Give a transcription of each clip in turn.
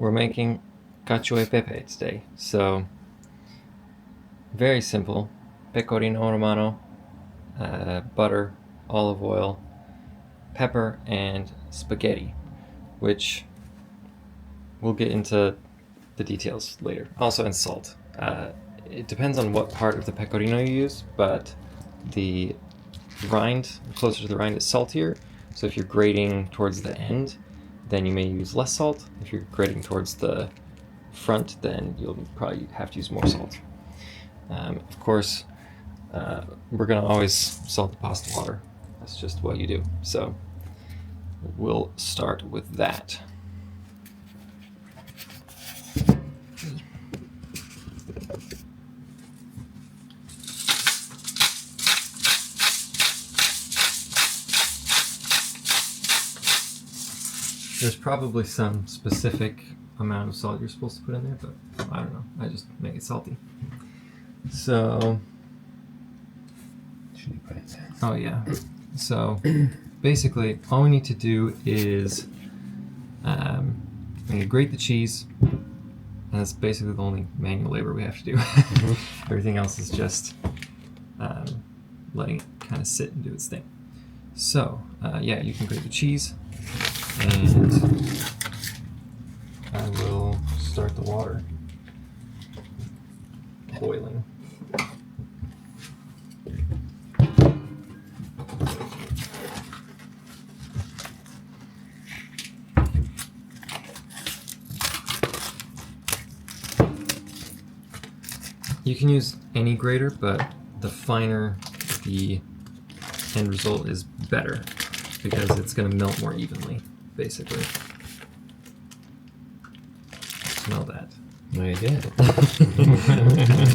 We're making cacio e pepe today. So, very simple. Pecorino romano, butter, olive oil, pepper, and spaghetti, which we'll get into the details later. Also, and salt. It depends on what part of the pecorino you use, but the rind, closer to the rind, is saltier. So if you're grating towards the end, then you may use less salt. If you're grating towards the front, then you'll probably have to use more salt. Of course, we're gonna always salt the pasta water. That's just what you do. So we'll start with that. There's probably some specific amount of salt you're supposed to put in there, but I don't know. I just make it salty. So, should you put it there? Oh yeah. So, basically, all we need to do is we need to grate the cheese. And that's basically the only manual labor we have to do. Everything else is just letting it kind of sit and do its thing. So, yeah, you can grate the cheese. And I will start the water boiling. You can use any grater, but the finer the end result is better because it's going to melt more evenly, basically. Smell that. I did.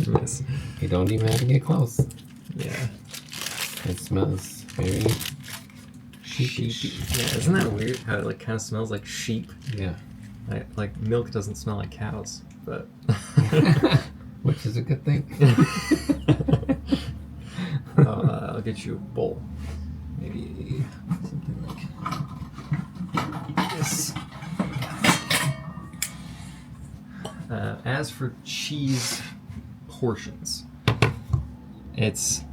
Yes. You don't even have to get close. Yeah. It smells very sheepy. Yeah, isn't that weird how it kind of smells like sheep? Yeah. Like milk doesn't smell like cows, but which is a good thing. I'll get you a bowl. Maybe something like this. As for cheese portions, it's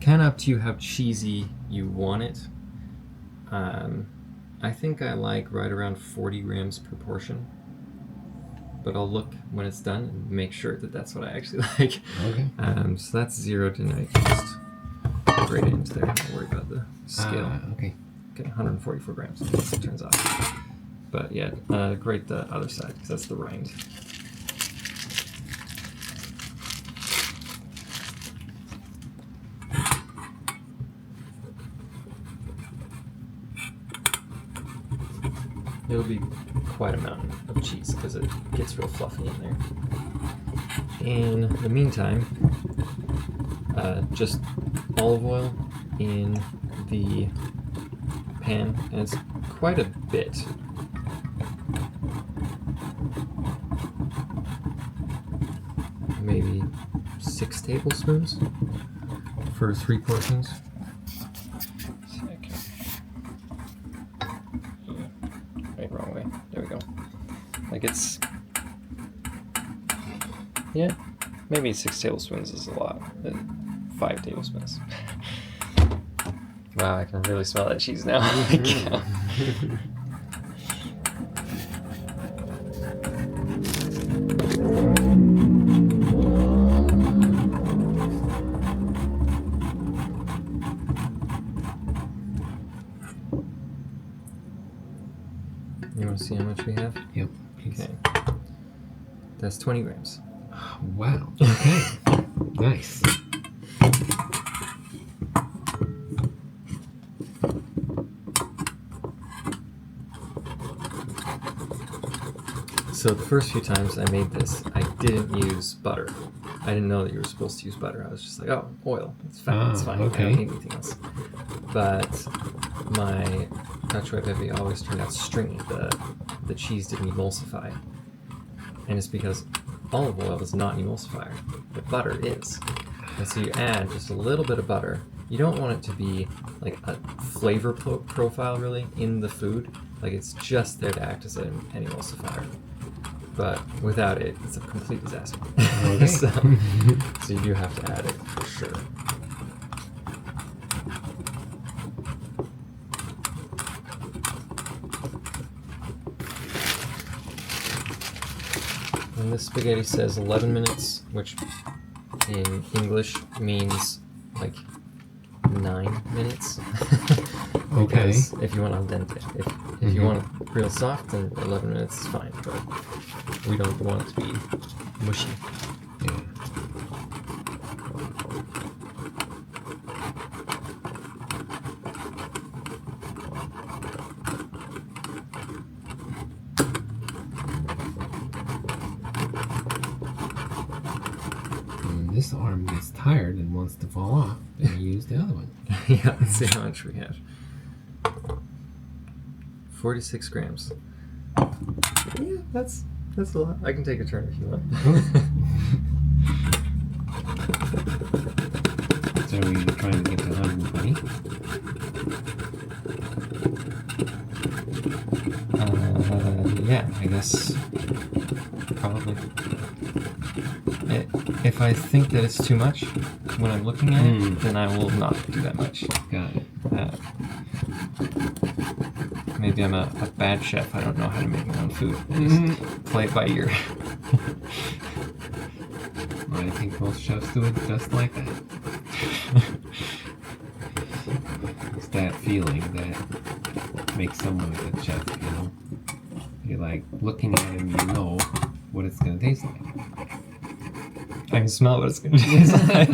kind of up to you how cheesy you want it. I think I like right around 40 grams per portion, but I'll look when it's done and make sure that that's what I actually like. Okay. So that's 0 to 9. Just grate it into there. Don't worry about the scale. Okay. Okay, 144 grams. As it turns out. But yeah, grate the other side because that's the rind. It'll be quite a mountain of cheese because it gets real fluffy in there. In the meantime, just olive oil in the pan, and it's quite a bit. Maybe 6 tablespoons for 3 portions. Right, wrong way. There we go. Like it's, yeah, maybe 6 tablespoons is a lot. 5 tablespoons. Wow, I can really smell that cheese now. You want to see how much we have? Yep. Please. Okay. That's 20 grams. Wow. Okay. Nice. So the first few times I made this, I didn't use butter. I didn't know that you were supposed to use butter. I was just like, oh, oil. It's fine. It's fine. Okay. I don't need anything else. But my cacio e pepe always turned out stringy. The cheese didn't emulsify. And it's because olive oil is not an emulsifier, but butter is. And so you add just a little bit of butter. You don't want it to be like a flavor profile really in the food. Like it's just there to act as an emulsifier. But without it, it's a complete disaster. Okay. so you do have to add it for sure. And this spaghetti says 11 minutes, which in English means like 9 minutes. Okay. Because if you want al dente, if you want it real soft, then 11 minutes is fine. But we don't want it to be mushy. Yeah. This arm gets tired and wants to fall off, and you use the other one. Yeah, let's see how much we have. 46 grams. Yeah, that's a lot. I can take a turn if you want. So are we trying to get to 120? Yeah, I guess probably. If I think that it's too much when I'm looking at it, then I will not do that much. Got it. Maybe I'm a bad chef. I don't know how to make my own food. I just play it by ear. I think most chefs do it just like that. It's that feeling that makes someone a good chef, you know? You're like looking at him, you know what it's going to taste like. I can smell what it's going to taste like.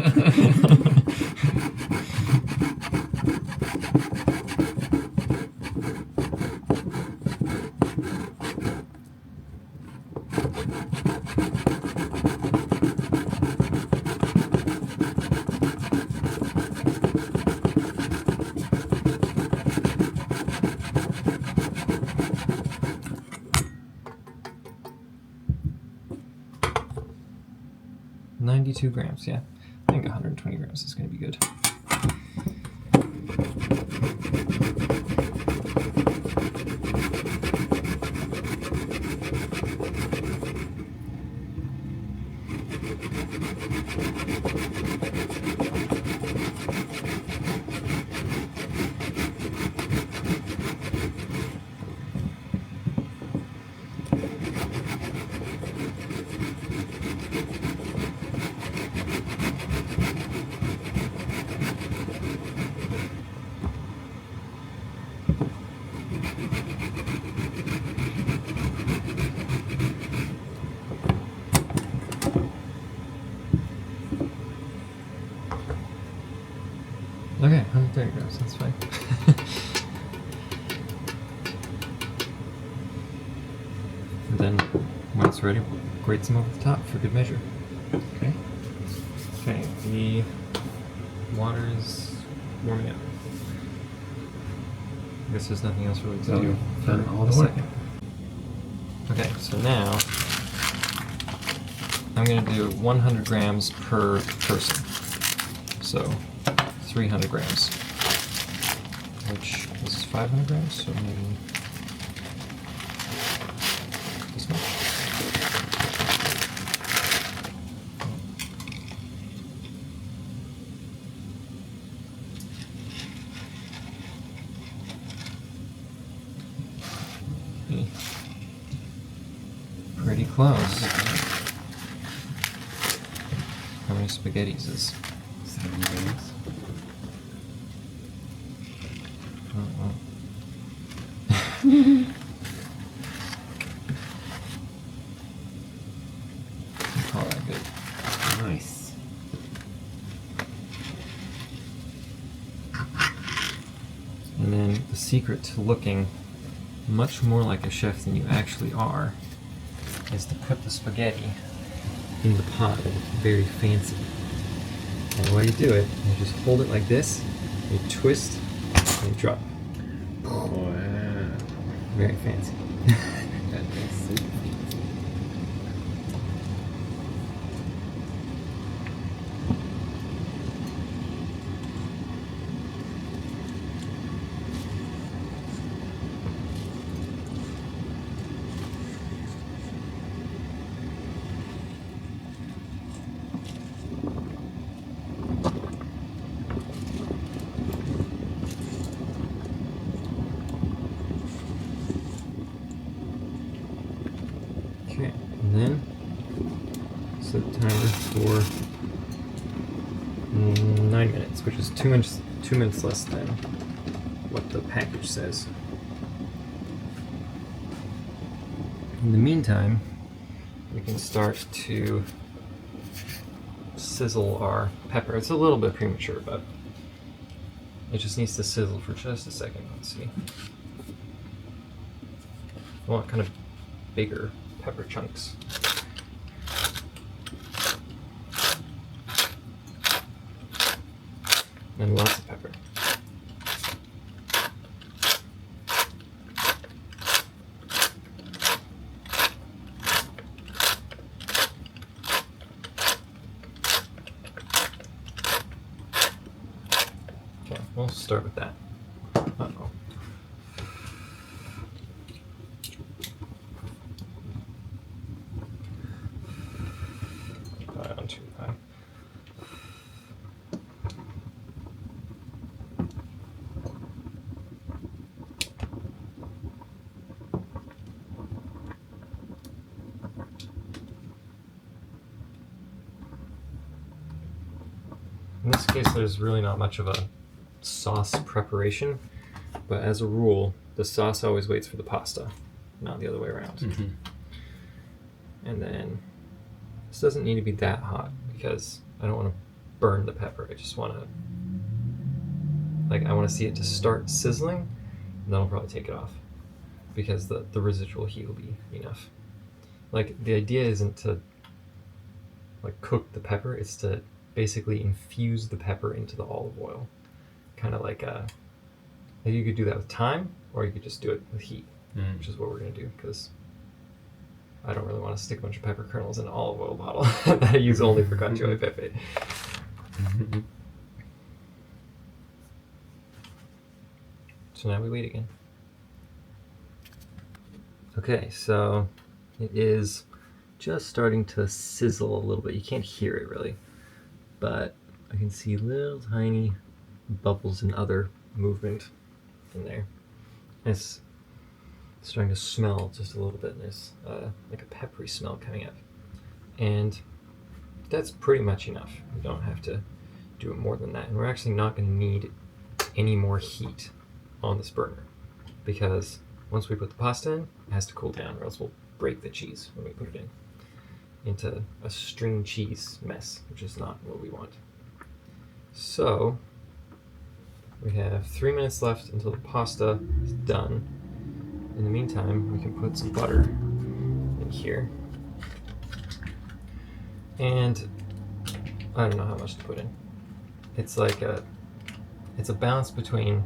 92 grams, yeah. I think 120 grams is going to be good. Okay, 130 grams, that's fine. And then, when it's ready, we'll grate some over the top for good measure. Okay. Okay, the water is warming up. I guess there's nothing else really to So do you've for done all a the work. second. Okay, so now I'm going to do 100 grams per person. So 300 grams, which is 500 grams, so maybe this much. Pretty close. How many spaghettis is? 7 grams. Call that good. Nice. And then the secret to looking much more like a chef than you actually are is to put the spaghetti in the pot very fancy. And the way you do it, you just hold it like this, you twist, and you drop. Wow. Very fancy. That is super fancy. Okay, and then set the timer for 9 minutes, which is 2 minutes less than what the package says. In the meantime, we can start to sizzle our pepper. It's a little bit premature, but it just needs to sizzle for just a second. Let's see. I want kind of bigger pepper chunks. And lots of pepper. Okay, we'll start with that. Uh-oh. On too high. In this case, there's really not much of a sauce preparation, but as a rule, the sauce always waits for the pasta, not the other way around. Mm-hmm. And then this doesn't need to be that hot because I don't want to burn the pepper. I just want to, I want to see it to start sizzling, and then I'll probably take it off because the residual heat will be enough. The idea isn't to cook the pepper, it's to basically infuse the pepper into the olive oil. Kind of like you could do that with thyme, or you could just do it with heat, which is what we're going to do, because I don't really want to stick a bunch of pepper kernels in an olive oil bottle that I use only for cacio e pepe. So now we wait again. Okay, so it is just starting to sizzle a little bit. You can't hear it really, but I can see little tiny bubbles and other movement in there. It's starting to smell just a little bit. There's like a peppery smell coming up, and that's pretty much enough. We don't have to do it more than that, and we're actually not going to need any more heat on this burner, because once we put the pasta in, it has to cool down, or else we'll break the cheese when we put it in into a string cheese mess, which is not what we want. So we have 3 minutes left until the pasta is done. In the meantime, we can put some butter in here. And I don't know how much to put in. It's a balance between,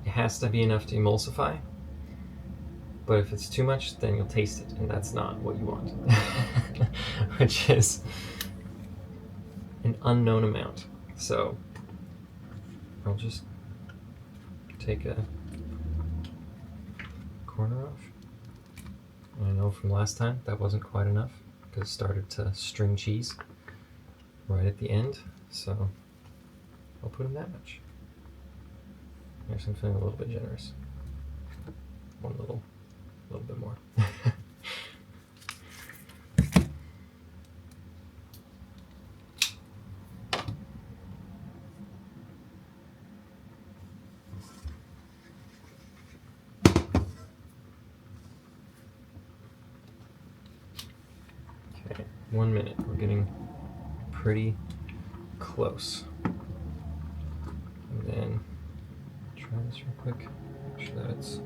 it has to be enough to emulsify, but if it's too much, then you'll taste it, and that's not what you want. Which is an unknown amount. So I'll just take a corner off. And I know from last time that wasn't quite enough, because it started to string cheese right at the end, so I'll put in that much. Actually, I'm feeling a little bit generous. One little bit more. Okay, 1 minute. We're getting pretty close. And then try this real quick. Make sure that it's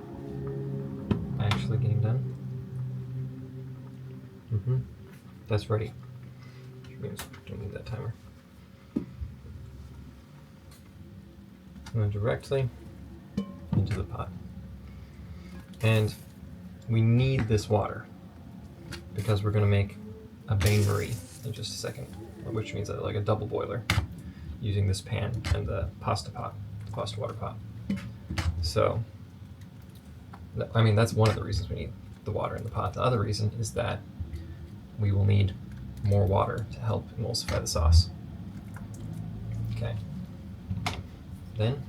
actually getting done. That's ready. Which means we don't need that timer. And then directly into the pot. And we need this water because we're going to make a bain-marie in just a second, which means like a double boiler using this pan and the pasta pot, the pasta water pot. So, I mean, that's one of the reasons we need the water in the pot. The other reason is that we will need more water to help emulsify the sauce. Okay. Then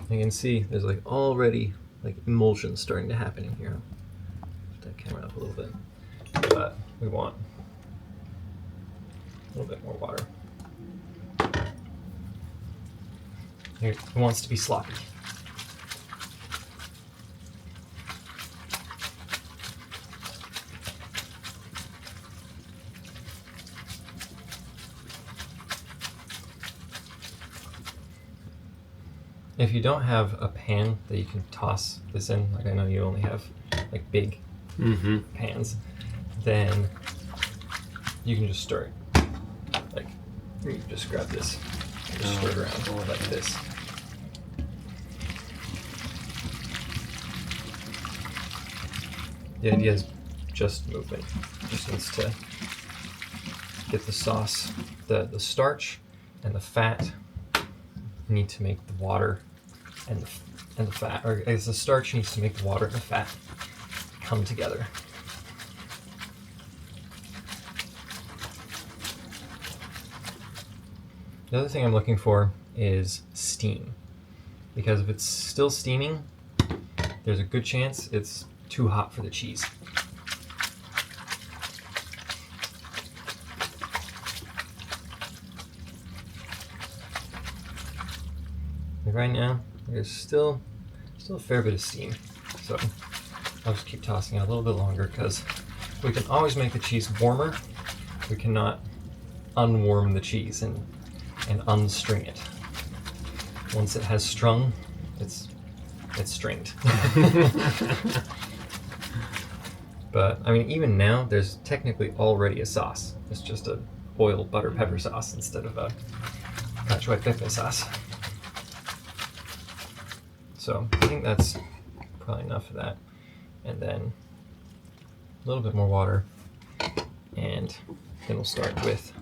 You can see there's like already like emulsion starting to happen in here. Put that camera up a little bit, but we want a little bit more water. It wants to be sloppy. If you don't have a pan that you can toss this in, like I know you only have like big pans, then you can just stir it. Like you can just grab this and just stir it around like this. The idea is just movement. Just needs to get the sauce, the starch and the fat need to make the water and the fat, or I guess the starch needs to make the water and the fat come together. The other thing I'm looking for is steam, because if it's still steaming, there's a good chance it's too hot for the cheese. Right now, there's still a fair bit of steam, so I'll just keep tossing it a little bit longer because we can always make the cheese warmer. We cannot unwarm the cheese and unstring it. Once it has strung, it's stringed. But I mean, even now, there's technically already a sauce. It's just a oil, butter, pepper sauce instead of a cacio e pepe sauce. So I think that's probably enough of that. And then a little bit more water. And then we'll start with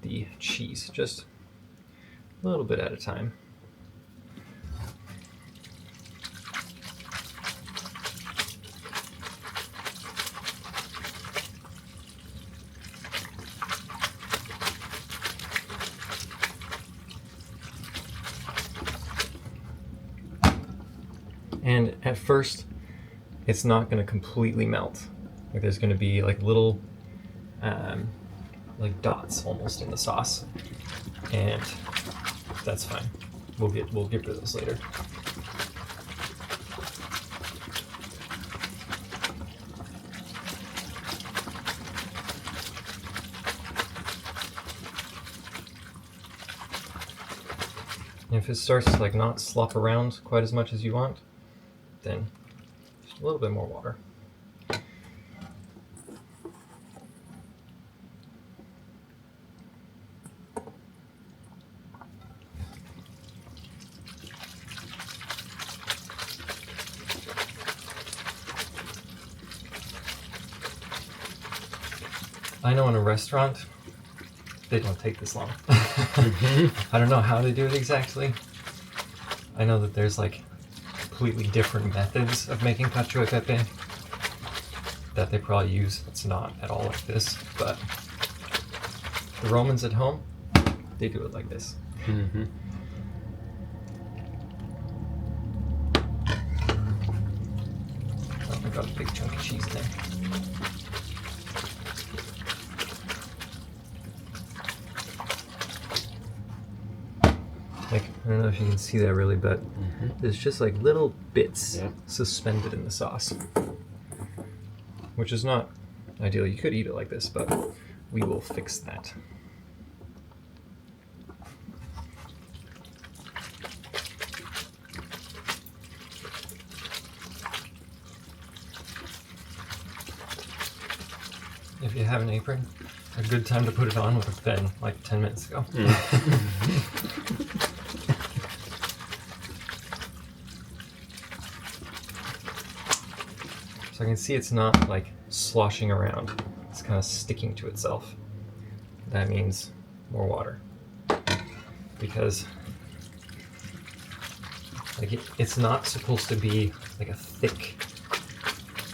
the cheese, just a little bit at a time. And at first, it's not going to completely melt. Like there's going to be like little, like dots almost in the sauce, and that's fine. We'll get rid of those later. And if it starts to like not slop around quite as much as you want, then just a little bit more water. I know in a restaurant, they don't take this long. I don't know how they do it exactly. I know that there's like completely different methods of making cacio e pepe that they probably use. It's not at all like this, but the Romans at home, they do it like this. Oh, I got a big chunk of cheese in there. Like, I don't know if you can see that really, but there's just like little bits suspended in the sauce, which is not ideal. You could eat it like this, but we will fix that. If you have an apron, a good time to put it on would have been like 10 minutes ago. So I can see it's not like sloshing around. It's kind of sticking to itself. That means more water. Because like it's not supposed to be like a thick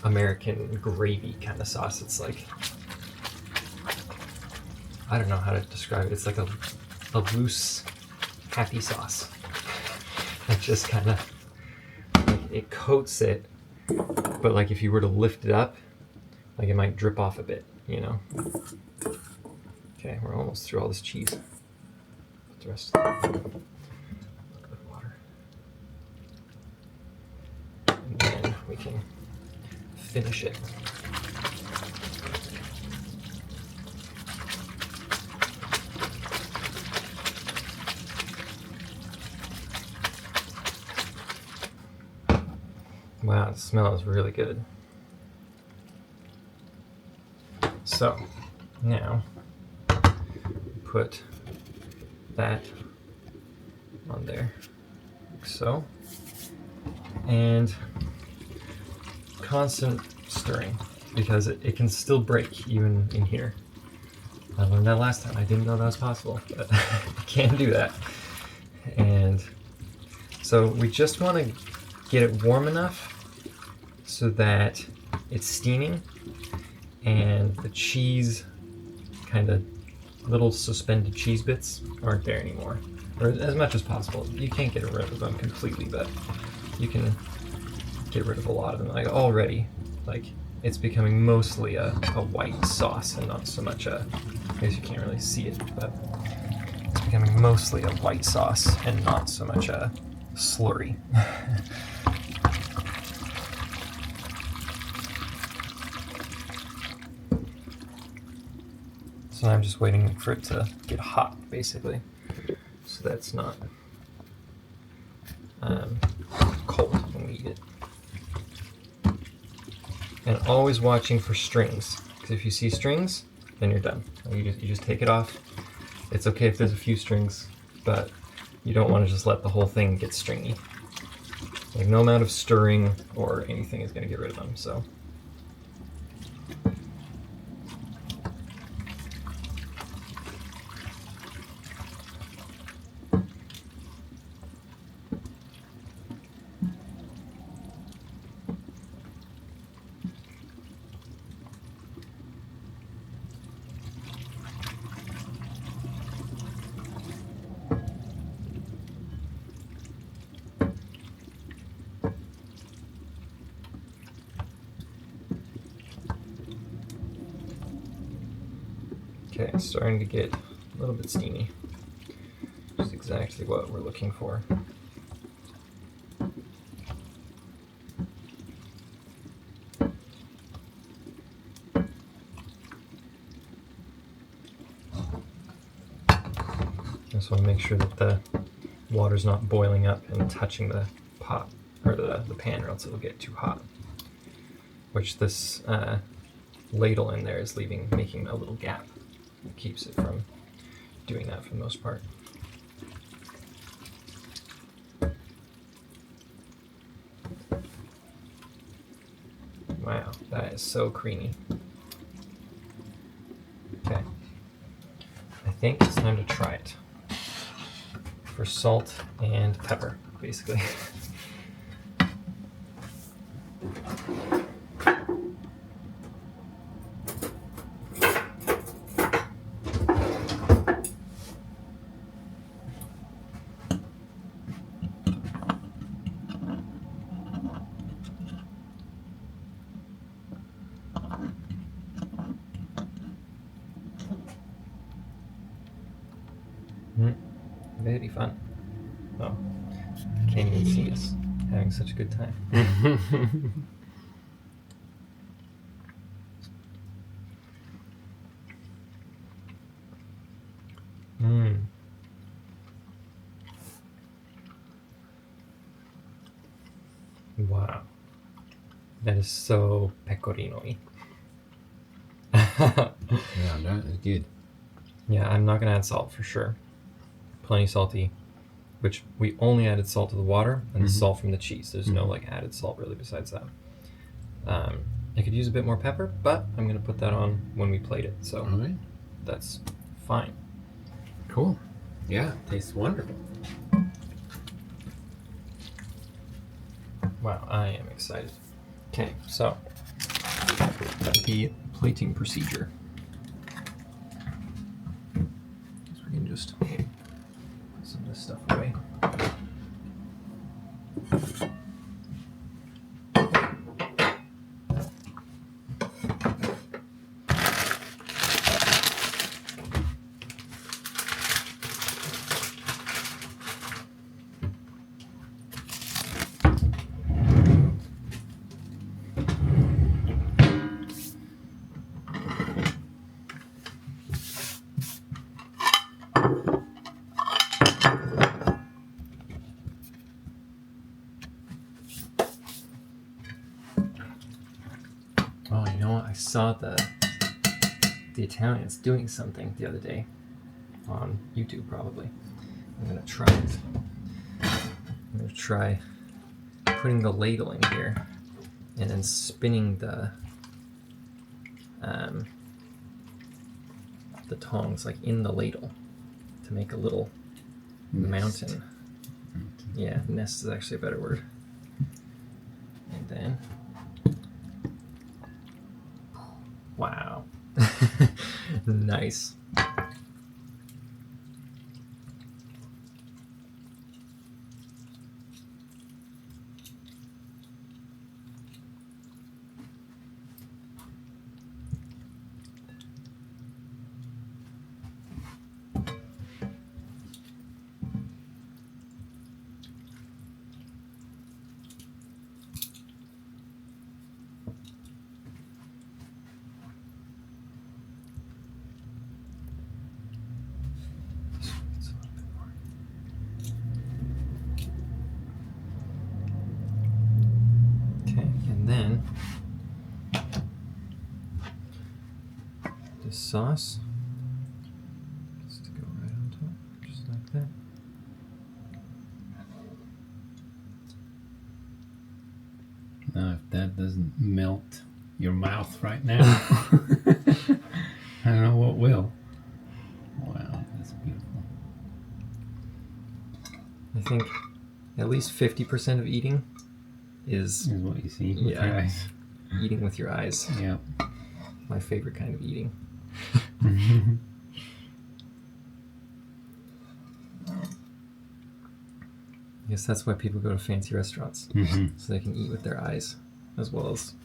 American gravy kind of sauce. It's like, I don't know how to describe it. It's like a loose, happy sauce. It just kind of, like, it coats it, but like if you were to lift it up, like it might drip off a bit, you know? Okay, we're almost through all this cheese. Put the rest of the water. And then we can finish it. Wow, the smell is really good. So, now put that on there, like so, and constant stirring because it can still break even in here. I learned that last time. I didn't know that was possible, but I can do that. And so we just want to get it warm enough so that it's steaming and the cheese, kind of little suspended cheese bits, aren't there anymore, or as much as possible. You can't get rid of them completely, but you can get rid of a lot of them. Like already, like it's becoming mostly a white sauce and not so much a, I guess you can't really see it, but it's becoming mostly a white sauce and not so much a slurry. So now I'm just waiting for it to get hot, basically, so that it's not cold when we eat it. And always watching for strings, because if you see strings, then you're done. You just take it off. It's okay if there's a few strings, but you don't want to just let the whole thing get stringy. Like no amount of stirring or anything is going to get rid of them. So. Okay, it's starting to get a little bit steamy. Just exactly what we're looking for. Just want to make sure that the water's not boiling up and touching the pot or the pan, or else it'll get too hot. Which this ladle in there is making a little gap. It keeps it from doing that for the most part. Wow, that is so creamy. Okay, I think it's time to try it for salt and pepper, basically. Very fun. Oh, can't even see us having such a good time. Wow, that is so pecorino-y. Yeah, that is good. Yeah, I'm not gonna add salt for sure. Plenty salty, which we only added salt to the water and the salt from the cheese. There's no like added salt really besides that. I could use a bit more pepper, but I'm gonna put that on when we plate it, so that's fine. Cool. Yeah, tastes wonderful. Wow, I am excited. Okay, so the plating procedure. So we can just put some of this stuff away. saw the Italians doing something the other day on YouTube, probably. I'm gonna try it. I'm gonna try putting the ladle in here and then spinning the tongs like in the ladle to make a little mountain. Yeah, nest is actually a better word. And then, wow, nice. Then the sauce gets to go right on top, just like that. Now, if that doesn't melt your mouth right now, I don't know what will. Wow, that's beautiful. I think at least 50% of eating is what you see with your eyes. Eating with your eyes. Yeah. My favorite kind of eating. I guess that's why people go to fancy restaurants, so they can eat with their eyes as well as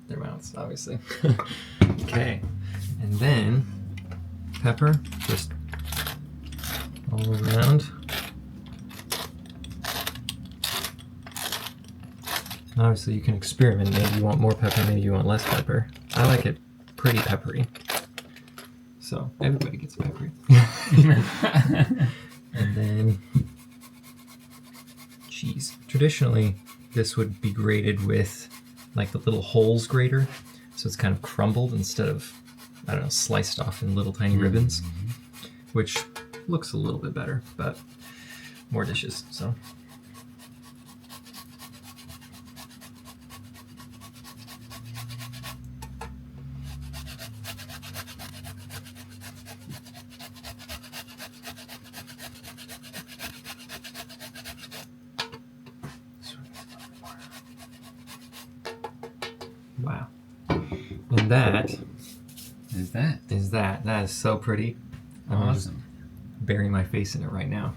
their mouths, obviously. Okay, and then pepper just all around. Obviously, you can experiment. Maybe you want more pepper, maybe you want less pepper. I like it pretty peppery. So, everybody gets peppery. And then cheese. Traditionally, this would be grated with like the little holes grater. So it's kind of crumbled instead of, I don't know, sliced off in little tiny ribbons, which looks a little bit better, but more dishes, so. Wow. And that is that. That is so pretty. I'm just Awesome. burying my face in it right now.